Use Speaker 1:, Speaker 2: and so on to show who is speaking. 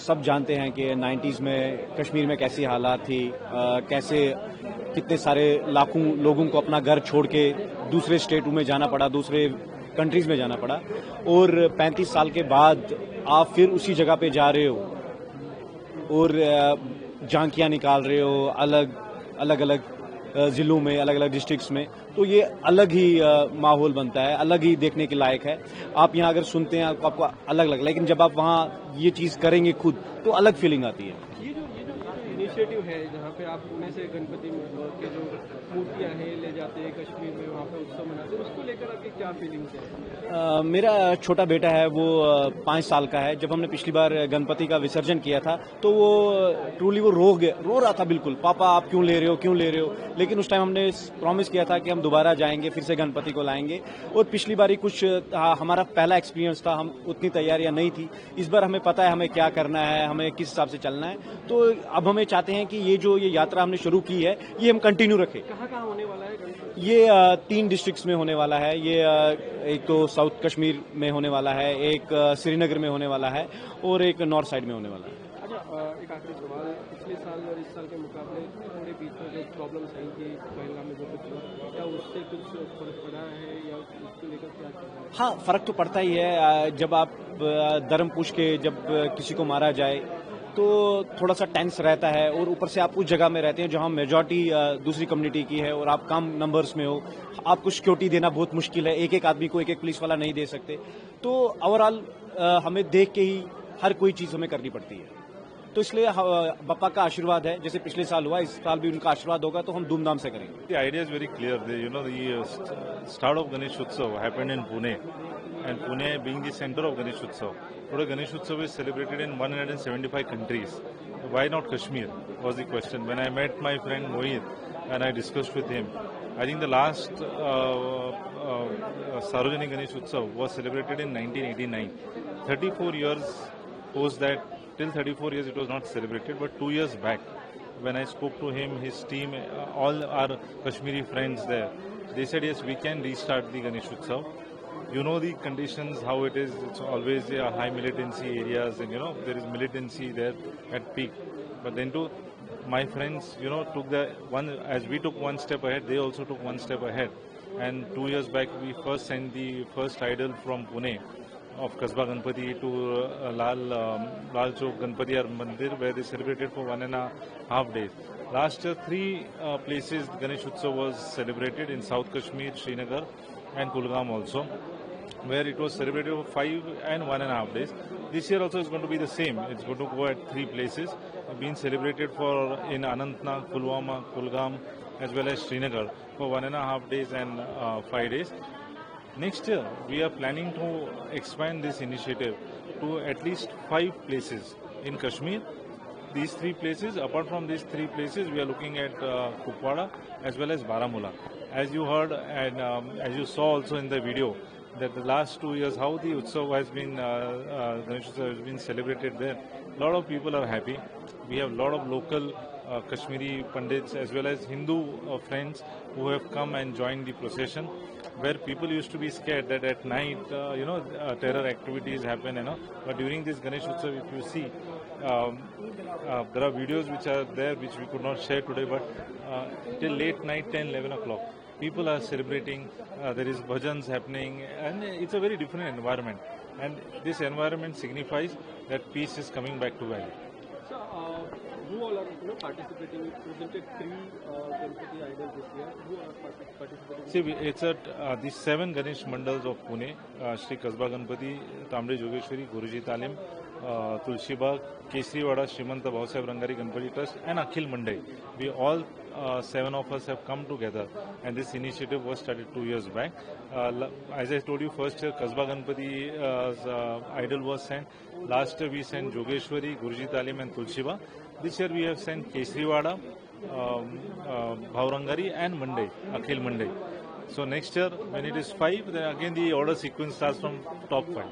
Speaker 1: सब जानते हैं कि 90s में कश्मीर में कैसी हालात थी, कैसे कितने सारे लाखों लोगों को अपना घर छोड़ के दूसरे स्टेटों में जाना पड़ा, दूसरे कंट्रीज में जाना पड़ा। और 35 साल के बाद आप फिर उसी जगह पे जा रहे हो और झांकियां निकाल रहे हो अलग अलग जिलों में, अलग अलग डिस्ट्रिक्ट्स में, तो ये अलग ही माहौल बनता है, अलग ही देखने के लायक है। आप यहाँ अगर सुनते हैं आपको अलग लग, लेकिन जब आप वहाँ ये चीज़ करेंगे खुद तो अलग फीलिंग आती है।
Speaker 2: ये जो इनिशिएटिव है जहाँ पे आप पुणे से गणपति के जो मूर्तियाँ हैं ले जाते हैं कश्मीर में, वहाँ पे उत्सव मनाते हैं, उसको लेकर आपकी क्या फीलिंग्स है?
Speaker 1: मेरा छोटा बेटा है, वो 5 साल का है। जब हमने पिछली बार गणपति का विसर्जन किया था तो वो ट्रूली वो रो रहा था बिल्कुल, पापा आप क्यों ले रहे हो। लेकिन उस टाइम हमने प्रॉमिस किया था कि हम दोबारा जाएंगे, फिर से गणपति को लाएंगे। और पिछली बार ही कुछ हमारा पहला एक्सपीरियंस था, हम उतनी तैयारियां नहीं थी। इस बार हमें पता है हमें क्या करना है, हमें किस हिसाब से चलना है। तो अब हमें चाहते हैं कि ये यात्रा हमने शुरू की है ये हम कंटिन्यू रखें।
Speaker 2: कहाँ होने वाला है गणपति?
Speaker 1: ये 3 डिस्ट्रिक्ट्स में होने वाला है। ये एक तो साउथ कश्मीर में होने वाला है, एक श्रीनगर में होने वाला है और एक नॉर्थ साइड में होने वाला है।
Speaker 2: अच्छा, एक आखिरी सवाल, पिछले साल और इस साल के मुकाबले थोड़े बीच में जो प्रॉब्लम्स आई थी पहलगाम में, जो कुछ हुआ, क्या उससे कुछ फर्क पड़ा है या उसको लेकर क्या चल रहा है?
Speaker 1: हाँ, फर्क तो पड़ता ही है। जब आप धर्म पूछ के जब किसी को मारा जाए तो थोड़ा सा टेंस रहता है, और ऊपर से आप उस जगह में रहते हैं जहां मेजॉरिटी दूसरी कम्युनिटी की है और आप कम नंबर्स में हो, आपको सिक्योरिटी देना बहुत मुश्किल है। एक आदमी को एक पुलिस वाला नहीं दे सकते। तो ओवरऑल हमें देख के ही हर कोई चीज़ हमें करनी पड़ती है। तो इसलिए बप्पा का आशीर्वाद है, जैसे पिछले साल हुआ, इस साल भी उनका आशीर्वाद होगा तो हम धूमधाम से करेंगे।
Speaker 3: The idea is very clear. The start of Ganesh Utsav happened in Pune, and Pune being the center of Ganesh Utsav. Today Ganesh Utsav is celebrated in 175 countries. Why not Kashmir was the question. When I met my friend Mohit and I discussed with him, I think the last Sarojini Ganesh Utsav was celebrated in 1989. 34 years post that, till 34 years it was not celebrated, but 2 years back when I spoke to him, his team, all our Kashmiri friends there, they said yes, we can restart the Ganesh Utsav. You know the conditions, how it is, it's always high militancy areas, and there is militancy there at peak. But then too, my friends, took as we took one step ahead, they also took one step ahead. And 2 years back, we first sent the first idol from Pune of Kasba Ganpati to Lal Chowk Ganpati Mandir, where they celebrated for 1.5 days. Last year, 3 places Ganesh Utsav was celebrated in South Kashmir, Srinagar and Kulgam also, where it was celebrated for 5 and 1.5 days. This year also is going to be the same. It's going to go at 3 places, being celebrated in Anantnag, Pulwama, Kulgam, as well as Srinagar for 1.5 days and 5 days. Next year, we are planning to expand this initiative to at least 5 places in Kashmir. These 3 places, apart from these 3 places, we are looking at Kupwara as well as Baramulla. As you heard and as you saw also in the video, that the last 2 years, how the Utsav has been, Ganesh Utsav has been celebrated there. A lot of people are happy. We have a lot of local Kashmiri Pandits as well as Hindu friends who have come and joined the procession, where people used to be scared that at night, terror activities happen, But during this Ganesh Utsav, if you see, there are videos which are there which we could not share today, but till late night, 10, 11 o'clock, people are celebrating, there is bhajans happening, and it's a very different environment. And this environment signifies that peace is coming back to Valley.
Speaker 2: So, who all are participating? You presented 3 Ganpati idols this year. Who are participating?
Speaker 3: See, it's at the 7 Ganesh Mandals of Pune, Shri Kasba Ganpati, Tamre Jogeshwari, Guruji Talim, Tulsi Bagh, Kesriwada, Srimanta Bhausaheb Rangari Ganpati Trust, and Akhil Mandai. We all 7 of us have come together, and this initiative was started 2 years back. As I told you, first year Kasba Ganpati's idol was sent. Last year we sent Jogeshwari, Guruji Talim and Tulsi Bagh. This year we have sent Kesriwada, Bhaurangari and Mandai, Akhil Mandai. So next year when it is 5, then again the order sequence starts from top 5.